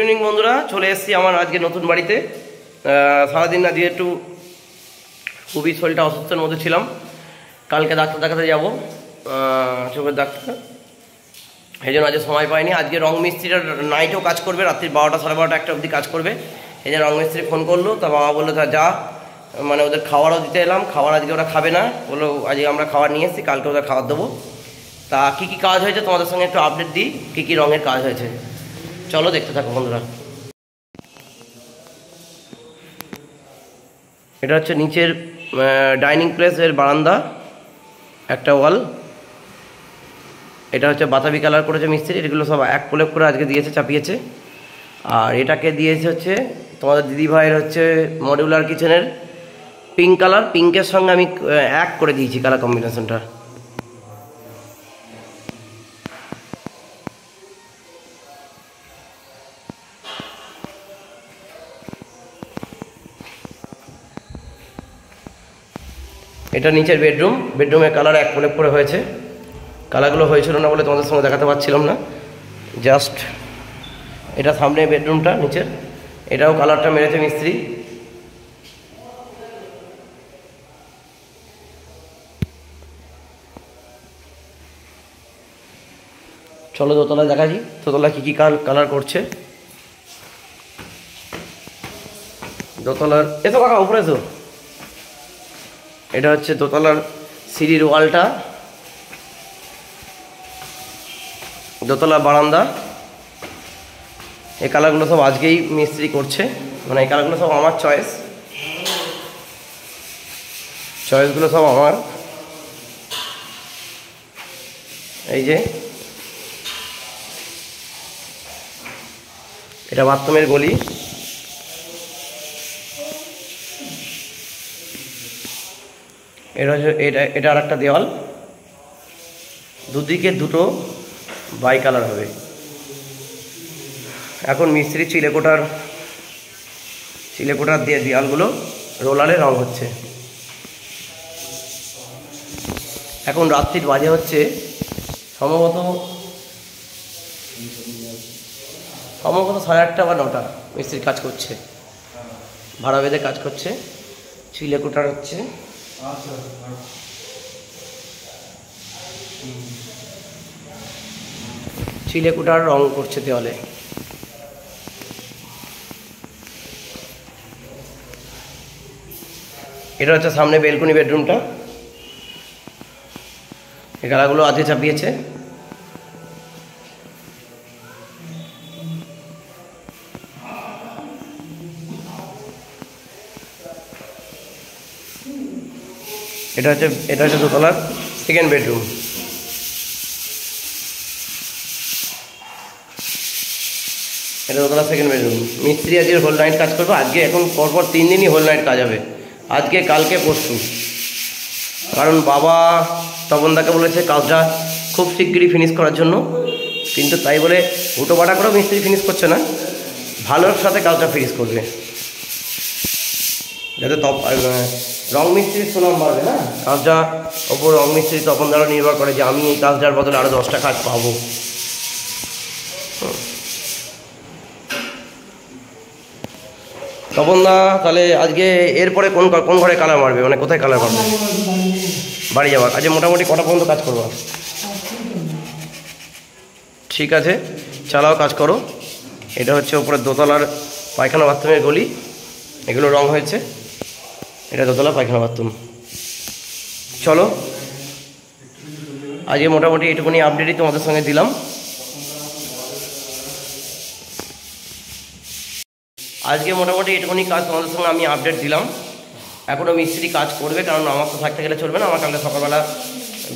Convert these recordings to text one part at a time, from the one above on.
Evening বন্ধুরা, চলে এসেছি আমার আজকে নতুন বাড়িতে। সারাদিন আজকে একটু খুবই শরীরটা অসুস্থের মধ্যে ছিলাম। কালকে ডাক্তার দেখাতে যাব, চোখের ডাক্তার, এই জন্য আজকে সময় পাইনি। আজকে রং মিস্ত্রিরা নাইটেও কাজ করবে, রাত্রি 12টা সাড়ে 12টা 1টা অবধি কাজ করবে। এই জন্য রং মিস্ত্রি ফোন করলো, তা বাবা বললো তা যা, মানে ওদের খাবারও দিতে এলাম। খাবার আজকে ওরা খাবে না, বললো আজকে আমরা খাবার নিয়ে এসেছি, কালকে ওদের খাবার দেবো। তা কী কী কাজ হয়েছে তোমাদের সঙ্গে একটু আপডেট দিই, কী কী রঙের কাজ হয়েছে। চলো দেখতে থাকো বন্ধুরা। এটা হচ্ছে নিচের ডাইনিং প্লেসের বারান্দা, একটা ওয়াল। এটা হচ্ছে বাতাবি কালার করেছে মিস্ত্রি, এগুলো সব এক প্রলেপ করে আজকে দিয়েছে, চাপিয়েছে। আর এটাকে দিয়েছে হচ্ছে তোমাদের দিদি ভাইয়ের হচ্ছে মডিউলার কিচেনের পিঙ্ক কালার, পিঙ্কের সঙ্গে আমি এক করে দিয়েছি কালার কম্বিনেশনটা। এটা নিচের বেডরুম, বেডরুমের কালার এক প্রলেপ করে হয়েছে। কালারগুলো হয়েছিল না বলে তোমাদের সঙ্গে দেখাতে পারছিলাম না। জাস্ট এটা সামনে বেডরুমটা নিচের, এটাও কালারটা মেরেছে মিস্ত্রি। চলো দোতলায় দেখাচ্ছি, দোতলায় কী কী কালার করছে। দোতলার এতো কাকা উপরে তো, এটা হচ্ছে দোতলার সিঁড়ির ওয়ালটা, দোতলা বারান্দা। এই কালারগুলো সব আজকেই মিস্ত্রি করছে, মানে এই কালারগুলো সব আমার চয়েসগুলো সব আমার। এই যে এটা বাথরুমের গলি, এটা হচ্ছে এটা আর একটা দেওয়াল, দুদিকে দুটো বাই কালার হবে। এখন মিস্ত্রি চিলেকোটার দিয়ে দেওয়ালগুলো রোলারে রং হচ্ছে। এখন রাত্রির বাজে হচ্ছে সম্ভবত 8:30 বা 9টা। মিস্ত্রি কাজ করছে, ভাড়া বেঁধে কাজ করছে। চিলেকোটার হচ্ছে চিলেকোটার রং করছে দেওয়ালে। এটা হচ্ছে সামনে বেলকনি বেডরুমটা, এই কালারগুলো আজকে চাপিয়েছে। এটা হচ্ছে দোতলার সেকেন্ড বেডরুম। এটা দোতলার সেকেন্ড বেডরুম। মিস্ত্রি আজকে হোল নাইট কাজ করবে। আজকে এখন পরপর 3 দিনই হোল নাইট কাজ হবে, আজকে কালকে পরশু। কারণ বাবা তপনদাকে বলেছে কাজটা খুব শিগগিরই ফিনিশ করার জন্য, কিন্তু তাই বলে হুটো বাটা করেও মিস্ত্রি ফিনিশ করছে না, ভালোর সাথে কাজটা ফিনিশ করবে, যাতে রং মিস্ত্রির সুনাম বাড়বে না। কাজটা ওপর রং মিস্ত্রি তপনদারও নির্ভর করে যে আমি এই কাজটার বদলে আরও 10টা কাজ পাবো। তপনদা তাহলে আজকে এরপরে কোন ঘরে কালার মারবে, মানে কোথায় কালার মারবে? বাড়ি যাবার। আজকে মোটামুটি কটা পর্যন্ত কাজ করবো? ঠিক আছে, চালাও, কাজ করো। এটা হচ্ছে ওপরে দোতলার পায়খানা বাথরুমের গলি, এগুলো রং হয়েছে। এটা দোতলা পায়খানা বাথরুম। চলো আজকে মোটামুটি এটুকুনি আপডেটই তোমাদের সঙ্গে দিলাম। আজকে মোটামুটি এটুকুনি কাজ তোমাদের সঙ্গে আমি আপডেট দিলাম। এখনও মিস্ত্রি কাজ করবে, কারণ আমার তো থাকতে গেলে চলবে না, আমার কালকে সকালবেলা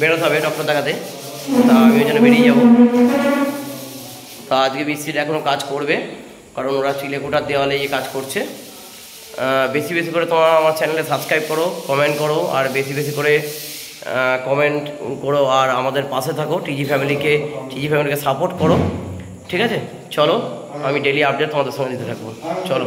বেরোতে হবে ডক্টর দেখাতে, তা আমি ওই জন্য বেরিয়ে যাব। তা আজকে মিস্ত্রিটা এখনও কাজ করবে, কারণ ওরা চিলেকোটার দেওয়ালে এই কাজ করছে। বেশি করে তোমরা আমার চ্যানেলে সাবস্ক্রাইব করো, কমেন্ট করো, আর বেশি করে কমেন্ট করো, আর আমাদের পাশে থাকো। টিজি ফ্যামিলিকে সাপোর্ট করো, ঠিক আছে? চলো আমি ডেলি আপডেট তোমাদের সঙ্গে দিতে থাকবো। চলো।